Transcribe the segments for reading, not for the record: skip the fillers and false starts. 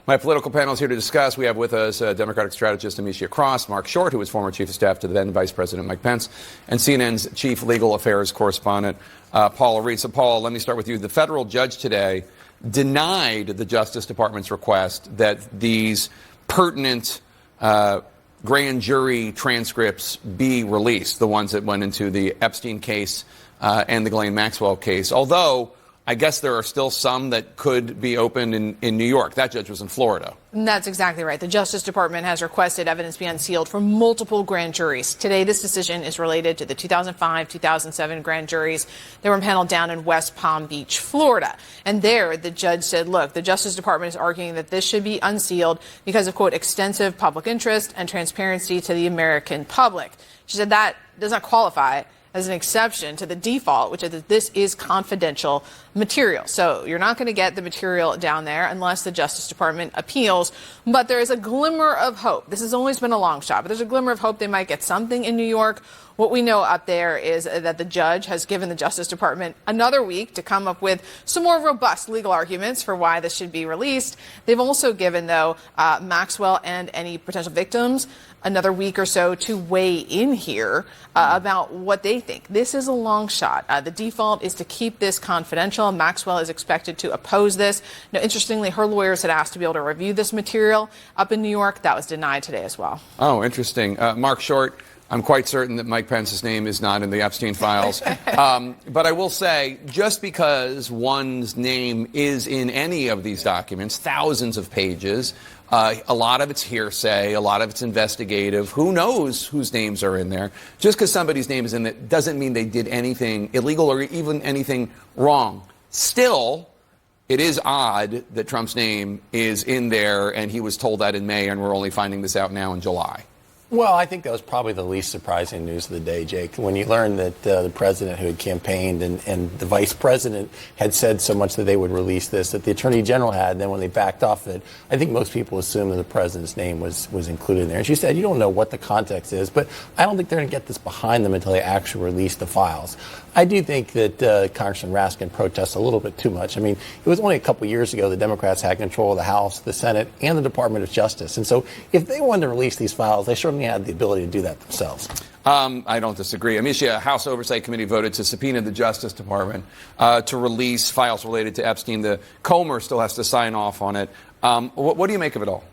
My political panel is here to discuss. We have with us Democratic strategist Amicia Cross, Marc Short, who was former chief of staff to then Vice President Mike Pence, and CNN's chief legal affairs correspondent, Paula Reed. So, Paul, let me start with you. The federal judge today denied the Justice Department's request that these pertinent grand jury transcripts be released, the ones that went into the Epstein case and the Ghislaine Maxwell case, although I guess there are still some that could be opened in New York. That judge was in Florida. That's exactly right. The Justice Department has requested evidence be unsealed from multiple grand juries. Today, this decision is related to the 2005, 2007 grand juries that were impaneled down in West Palm Beach, Florida. And there, the judge said, look, the Justice Department is arguing that this should be unsealed because of, quote, extensive public interest and transparency to the American public. She said that does not qualify as an exception to the default, which is that this is confidential material. So you're not going to get the material down there unless the Justice Department appeals. But there is a glimmer of hope. This has always been a long shot, but there's a glimmer of hope they might get something in New York. What we know up there is that the judge has given the Justice Department another week to come up with some more robust legal arguments for why this should be released. They've also given, though, Maxwell and any potential victims another week or so to weigh in here about what they think. This is a long shot. The default is to keep this confidential. Maxwell is expected to oppose this. Now, interestingly, her lawyers had asked to be able to review this material up in New York. That was denied today as well. Oh, interesting. Marc Short, I'm quite certain that Mike Pence's name is not in the Epstein files. But I will say, just because one's name is in any of these documents, thousands of pages, a lot of it's hearsay, a lot of it's investigative. Who knows whose names are in there? Just because somebody's name is in it doesn't mean they did anything illegal or even anything wrong. Still, it is odd that Trump's name is in there, and he was told that in May, and we're only finding this out now in July. Well, I think that was probably the least surprising news of the day, Jake, when you learned that the president who had campaigned and the vice president had said so much that they would release this, that the attorney general had, and then when they backed off of it, I think most people assumed that the president's name was included in there. And she said, you don't know what the context is, but I don't think they're going to get this behind them until they actually release the files. I do think that Congressman Raskin protests a little bit too much. I mean, it was only a couple years ago the Democrats had control of the House, the Senate, and the Department of Justice. And so if they wanted to release these files, they certainly had the ability to do that themselves. I don't disagree. Amicia, House Oversight Committee voted to subpoena the Justice Department to release files related to Epstein. The Comer still has to sign off on it. What do you make of it all?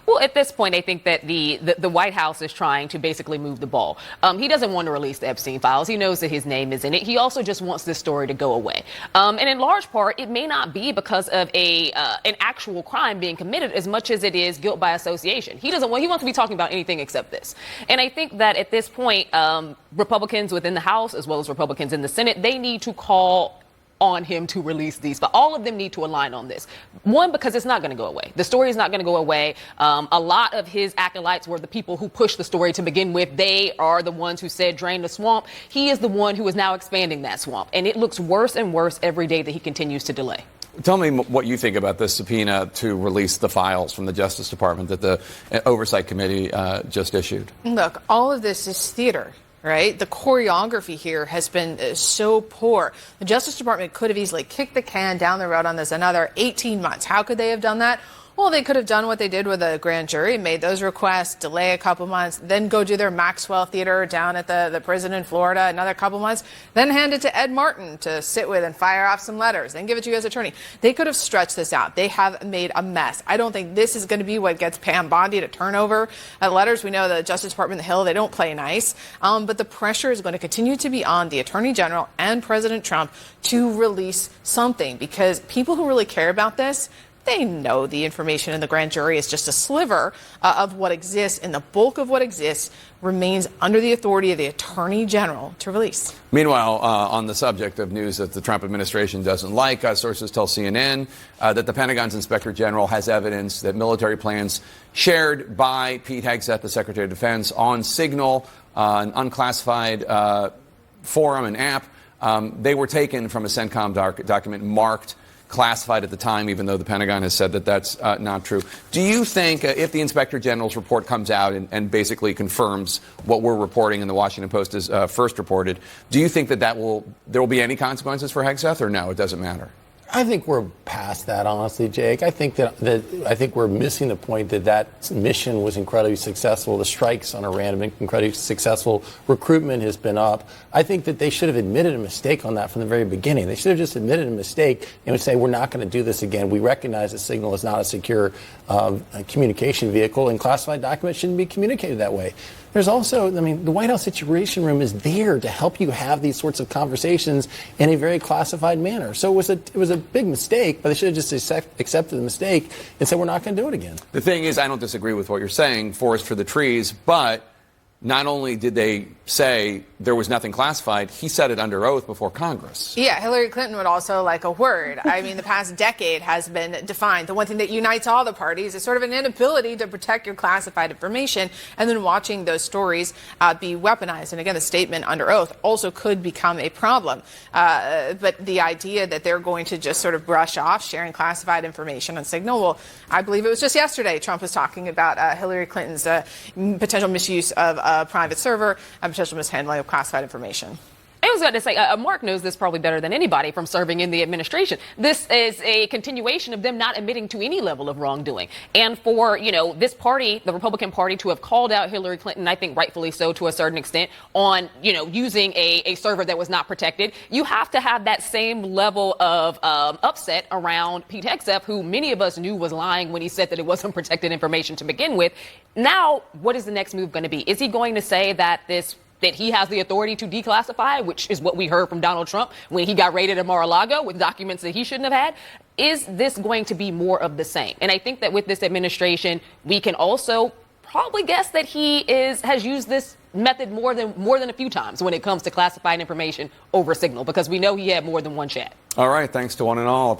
Well, at this point, I think that the White House is trying to basically move the ball. He doesn't want to release the Epstein files. He knows that his name is in it. He also just wants this story to go away. And in large part, it may not be because of an actual crime being committed as much as it is guilt by association. He wants to be talking about anything except this. And I think that at this point, Republicans within the House, as well as Republicans in the Senate, they need to call on him to release these, but all of them need to align on this. One, because it's not going to go away. The story is not going to go away. A lot of his acolytes were the people who pushed the story to begin with. They are the ones who said drain the swamp. He is the one who is now expanding that swamp, and it looks worse and worse every day that he continues to delay. Tell me what you think about this subpoena to release the files from the Justice Department that the Oversight Committee just issued. Look, all of this is theater. Right? The choreography here has been so poor. The Justice Department could have easily kicked the can down the road on this another 18 months. How could they have done that? Well, they could have done what they did with a grand jury, made those requests, delay a couple months, then go do their Maxwell Theater down at the prison in Florida another couple months, then hand it to Ed Martin to sit with and fire off some letters, then give it to you as attorney. They could have stretched this out. They have made a mess. I don't think this is going to be what gets Pam Bondi to turn over letters. We know the Justice Department, the Hill, they don't play nice. But the pressure is going to continue to be on the Attorney General and President Trump to release something, because people who really care about this, they know the information in the grand jury is just a sliver of what exists, and the bulk of what exists remains under the authority of the Attorney General to release. Meanwhile, on the subject of news that the Trump administration doesn't like, sources tell CNN that the Pentagon's Inspector General has evidence that military plans shared by Pete Hegseth, the Secretary of Defense, on Signal, an unclassified forum and app, they were taken from a CENTCOM document marked classified at the time, even though the Pentagon has said that that's not true. Do you think if the Inspector General's report comes out and basically confirms what we're reporting and the Washington Post has first reported, do you think that there will be any consequences for Hegseth, or no, it doesn't matter? I think we're past that, honestly, Jake. I think I think we're missing the point that mission was incredibly successful. The strikes on Iran have been incredibly successful. Recruitment has been up. I think that they should have admitted a mistake on that from the very beginning. They should have just admitted a mistake and would say, we're not going to do this again. We recognize the signal is not a secure communication vehicle, and classified documents shouldn't be communicated that way. There's also, I mean, the White House Situation Room is there to help you have these sorts of conversations in a very classified manner. So it was a big mistake, but they should have just accepted the mistake and said, we're not going to do it again. The thing is, I don't disagree with what you're saying, forest for the trees, but not only did they say there was nothing classified, he said it under oath before Congress. Yeah, Hillary Clinton would also like a word. I mean, the past decade has been defined. The one thing that unites all the parties is sort of an inability to protect your classified information, and then watching those stories be weaponized. And again, the statement under oath also could become a problem. But the idea that they're going to just sort of brush off sharing classified information on Signal, well, I believe it was just yesterday Trump was talking about Hillary Clinton's potential misuse of a private server and potential mishandling of classified information. I was going to say, Marc knows this probably better than anybody from serving in the administration. This is a continuation of them not admitting to any level of wrongdoing. And for, this party, the Republican Party, to have called out Hillary Clinton, I think rightfully so to a certain extent, on, using a server that was not protected, you have to have that same level of upset around Pete Hegseth, who many of us knew was lying when he said that it wasn't protected information to begin with. Now, what is the next move going to be? Is he going to say that he has the authority to declassify, which is what we heard from Donald Trump when he got raided at Mar-a-Lago with documents that he shouldn't have had? Is this going to be more of the same? And I think that with this administration, we can also probably guess that he has used this method more than a few times when it comes to classified information over Signal, because we know he had more than one chat. All right. Thanks to one and all.